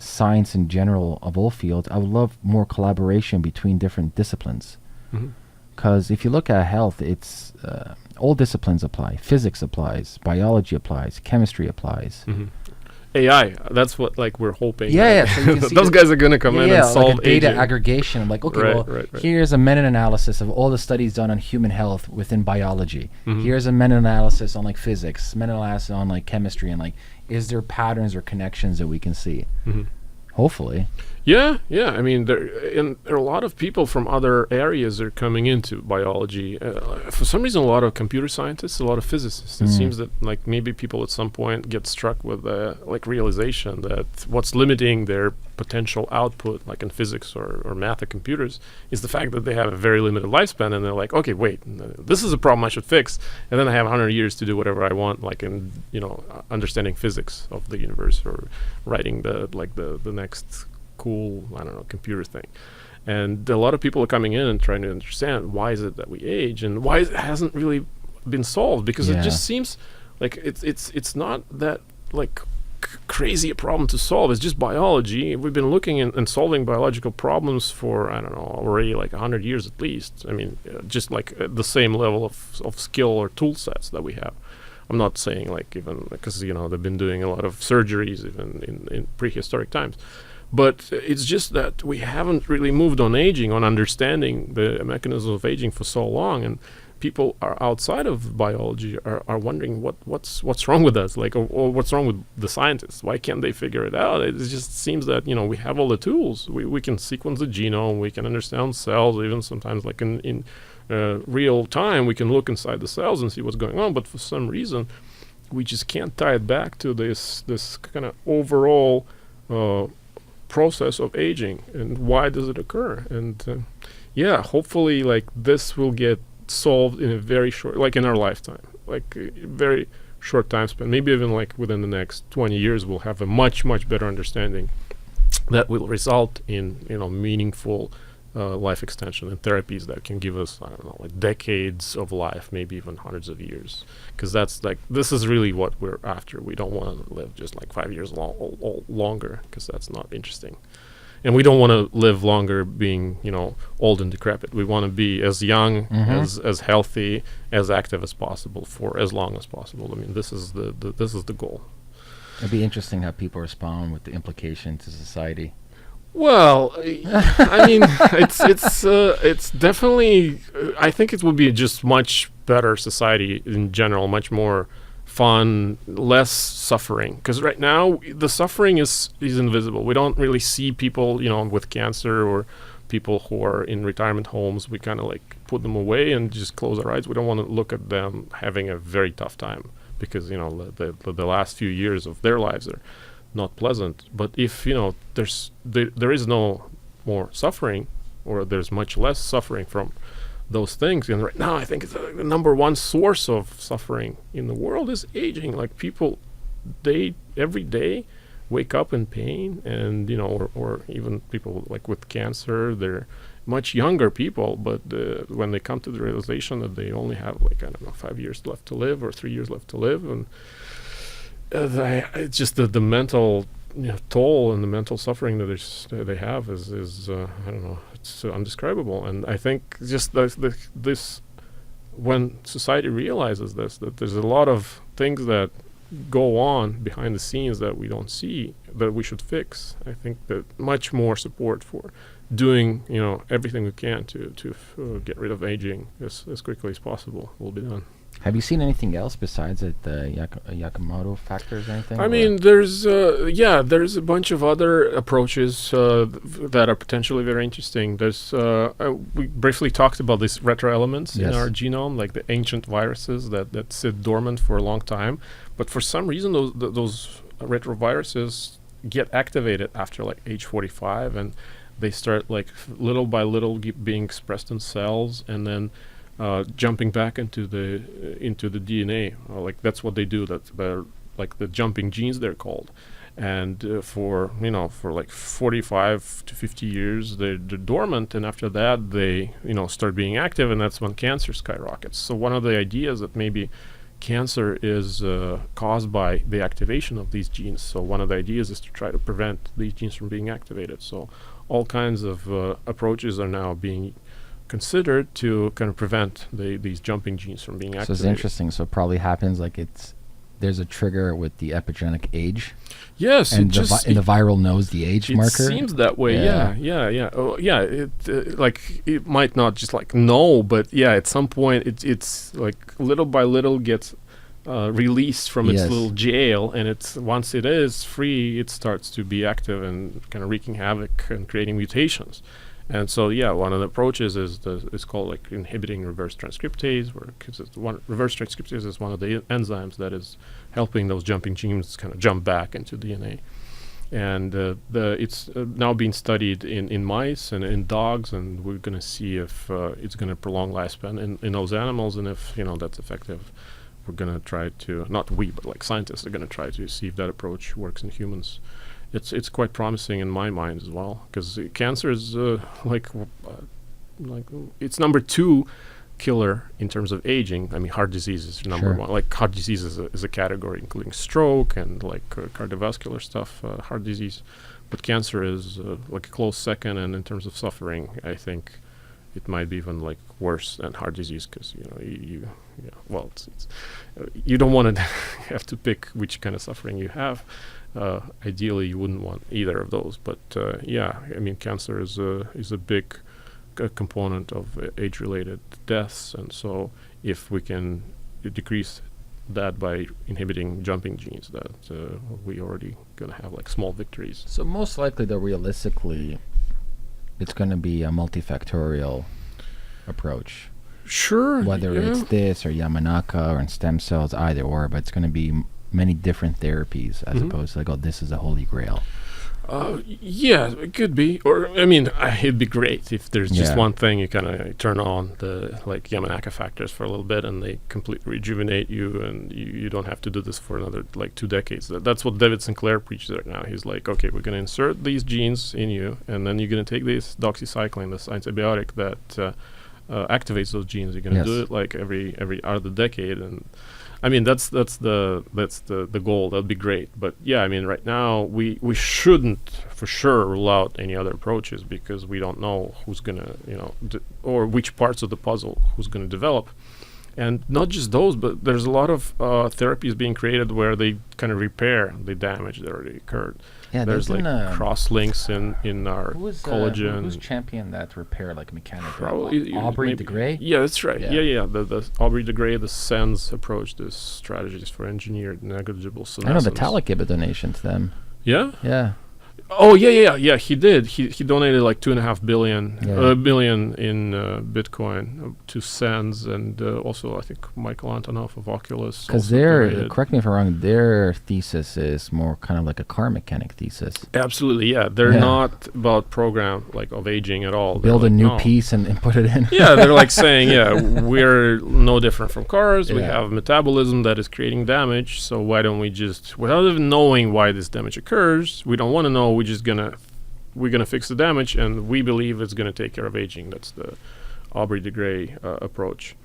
science in general of all fields, I would love more collaboration between different disciplines. Because if you look at health, it's all disciplines apply. Physics applies, biology applies, chemistry applies. AI, that's what like we're hoping. Yeah, so you can see those guys are going to come in and solve like a data aging. aggregation. I'm like, okay, here's a meta-analysis of all the studies done on human health within biology. Here's a meta-analysis on like physics, meta-analysis on like chemistry, and like, is there patterns or connections that we can see? Hopefully. Yeah. I mean, there are a lot of people from other areas that are coming into biology. For some reason, a lot of computer scientists, a lot of physicists. It seems that like maybe people at some point get struck with like realization that what's limiting their potential output, like in physics or math or computers, is the fact that they have a very limited lifespan. And they're like, okay, wait, this is a problem I should fix. And then I have 100 years to do whatever I want, like in understanding physics of the universe or writing the next cool, I don't know, computer thing. And a lot of people are coming in and trying to understand why is it that we age and why it hasn't really been solved, because it just seems like it's not that like crazy a problem to solve. It's just biology. We've been looking and solving biological problems for, I don't know, already like 100 years at least. I mean, just like the same level of skill or tool sets that we have. I'm not saying like even because they've been doing a lot of surgeries even in prehistoric times, but it's just that we haven't really moved on aging, on understanding the mechanism of aging for so long, and people are outside of biology are wondering what's wrong with us, like or what's wrong with the scientists. Why can't they figure it out? It just seems that we have all the tools. We can sequence the genome, we can understand cells, even sometimes like in real time we can look inside the cells and see what's going on, but for some reason we just can't tie it back to this kind of overall process of aging and why does it occur. And hopefully like this will get solved in a very short, like in our lifetime, like a very short time span, maybe even like within the next 20 years we'll have a much better understanding that will result in meaningful life extension and therapies that can give us, I don't know, like decades of life, maybe even hundreds of years. Because that's like, this is really what we're after. We don't want to live just like 5 years longer, because that's not interesting. And we don't want to live longer being, old and decrepit. We want to be as young, as healthy, as active as possible for as long as possible. I mean, this is the goal. It'd be interesting how people respond with the implication to society. Well, I mean, it's definitely. I think it would be just much better society in general, much more fun, less suffering. Because right now the suffering is invisible. We don't really see people, with cancer or people who are in retirement homes. We kind of like put them away and just close our eyes. We don't want to look at them having a very tough time because the last few years of their lives are not pleasant. But if there is no more suffering, or there's much less suffering from those things, and right now I think it's the number one source of suffering in the world is aging. Like people, they every day wake up in pain, and or even people like with cancer, they're much younger people, but when they come to the realization that they only have like 5 years left to live or 3 years left to live, and it's just the mental toll and the mental suffering that they have is I don't know, it's undescribable. And I think just this when society realizes this, that there's a lot of things that go on behind the scenes that we don't see that we should fix. I think that much more support for doing everything we can to get rid of aging as quickly as possible will be done. Have you seen anything else besides the Yamamoto factors or anything? I mean, there's a bunch of other approaches that are potentially very interesting. There's we briefly talked about these retroelements in our genome, like the ancient viruses that sit dormant for a long time, but for some reason those retroviruses get activated after like age 45, and they start like little by little being expressed in cells, and then jumping back into the DNA. Like that's what they do. They're like the jumping genes, they're called. And for like 45 to 50 years they're dormant, and after that they start being active, and that's when cancer skyrockets. So one of the ideas that maybe cancer is caused by the activation of these genes. So one of the ideas is to try to prevent these genes from being activated. So all kinds of approaches are now being considered to kind of prevent these jumping genes from being activated. So it's interesting. So it probably happens like there's a trigger with the epigenetic age. Yes, and the viral knows the age marker. It seems that way. Yeah. Oh, yeah. It like it might not just like know, but yeah, at some point it's like little by little gets released from its little jail, and it's once it is free, it starts to be active and kind of wreaking havoc and creating mutations. And so, one of the approaches is called like inhibiting reverse transcriptase, reverse transcriptase is one of the enzymes that is helping those jumping genes kind of jump back into DNA. And it's now being studied in mice and in dogs, and we're going to see if it's going to prolong lifespan in those animals, and if that's effective. We're going to try to, not we, but like scientists are going to try to see if that approach works in humans. It's quite promising in my mind as well, because cancer is like it's number 2 killer in terms of aging. I mean, heart disease is number 1. Like heart disease is a category including stroke and like cardiovascular stuff, heart disease. But cancer is like a close second, and in terms of suffering, I think it might be even like worse than heart disease, because you don't want to have to pick which kind of suffering you have. Ideally, you wouldn't want either of those, but I mean, cancer is a big component of age-related deaths, and so if we can decrease that by inhibiting jumping genes, that we already gonna have like small victories. So most likely, though, realistically, it's going to be a multifactorial approach. Sure. Whether it's this or Yamanaka or in stem cells, either or, but it's going to be many different therapies as opposed to like, this is a holy grail. It could be. Or, I mean, it'd be great if there's just one thing you kind of turn on the like Yamanaka factors for a little bit and they completely rejuvenate you, and you don't have to do this for another like 2 decades. That's what David Sinclair preaches right now. He's like, okay, we're going to insert these genes in you, and then you're going to take this doxycycline, this antibiotic that activates those genes. You're going to do it like every other decade, and I mean that's the goal. That'd be great. But I mean, right now we shouldn't for sure rule out any other approaches, because we don't know who's gonna or which parts of the puzzle who's gonna develop. And not just those, but there's a lot of therapies being created where they kind of repair the damage that already occurred. Yeah, there's like cross links in our collagen. Who's championed that repair like mechanically? Probably Aubrey de Grey? Yeah, that's right. Yeah. The Aubrey de Grey, the SENS approach, this strategies for engineered negligible senescence. I know Vitalik gave a donation to them. Yeah? Yeah. Oh yeah. He did. He donated like 2.5 billion in Bitcoin to SENS, and also I think Michael Antonov of Oculus. Because correct me if I'm wrong, their thesis is more kind of like a car mechanic thesis. Absolutely, yeah. They're not about program like of aging at all. Build a new piece and put it in. Yeah, they're like saying, we're no different from cars. We have metabolism that is creating damage. So why don't we just, without even knowing why this damage occurs, we don't want to know. We're gonna fix the damage, and we believe it's gonna take care of aging. That's the Aubrey de Grey approach.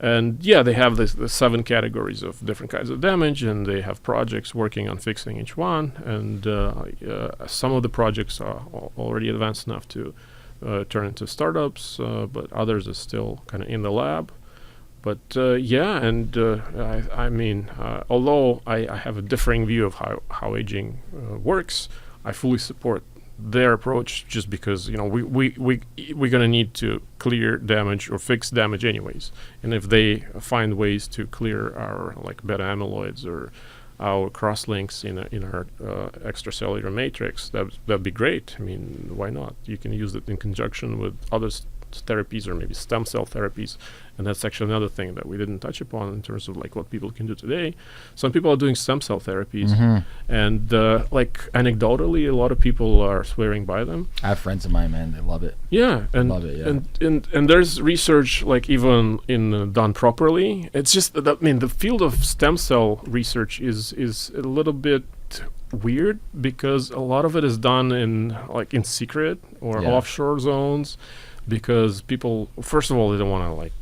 And they have the 7 categories of different kinds of damage, and they have projects working on fixing each one. And some of the projects are already advanced enough to turn into startups, but others are still kind of in the lab. But I mean, although I have a differing view of how aging works, I fully support their approach, just because we're gonna need to clear damage or fix damage anyways, and if they find ways to clear our like beta amyloids or our cross links in our extracellular matrix, that'd be great. I mean, why not? You can use it in conjunction with other therapies or maybe stem cell therapies, and that's actually another thing that we didn't touch upon in terms of like what people can do today. Some people are doing stem cell therapies, and like anecdotally, a lot of people are swearing by them. I have friends of mine, man, they love it. Love it. And there's research like even in done properly. It's just that, I mean, the field of stem cell research is a little bit weird, because a lot of it is done in secret or offshore zones, because people, first of all, they don't want to like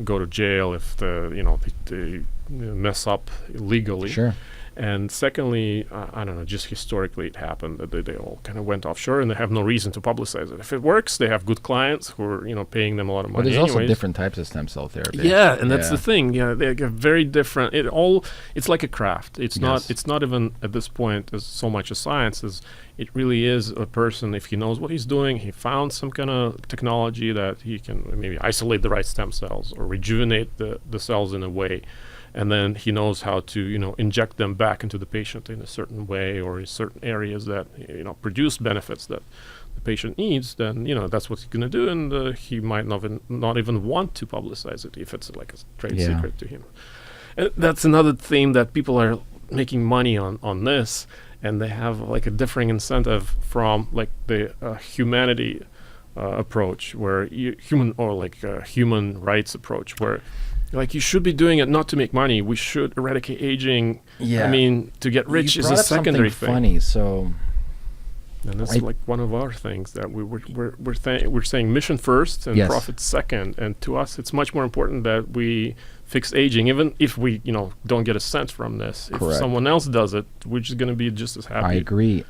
go to jail if they mess up legally. Sure. And secondly, I don't know, just historically it happened that they all kind of went offshore and they have no reason to publicize it. If it works, they have good clients who are, paying them a lot of money. But there's anyways. also different types of stem cell therapy. Yeah, and that's the thing. Yeah, they have very different. It's like a craft. It's Yes. not even at this point as so much a science as it really is a person. If he knows what he's doing, he found some kind of technology that he can maybe isolate the right stem cells or rejuvenate the cells in a way. And then he knows how to, inject them back into the patient in a certain way or in certain areas that, produce benefits that the patient needs. Then, that's what he's going to do. And he might not even want to publicize it if it's like a trade secret to him. And that's another thing that people are making money on this. And they have like a differing incentive from like the humanity approach where human rights approach where like you should be doing it not to make money. We should eradicate aging. Yeah. I mean, to get rich is a secondary thing. Funny, so. And that's like one of our things that we're saying mission first and profit second. And to us, it's much more important that we fix aging, even if we don't get a cent from this. Correct. If someone else does it, we're just going to be just as happy. I agree.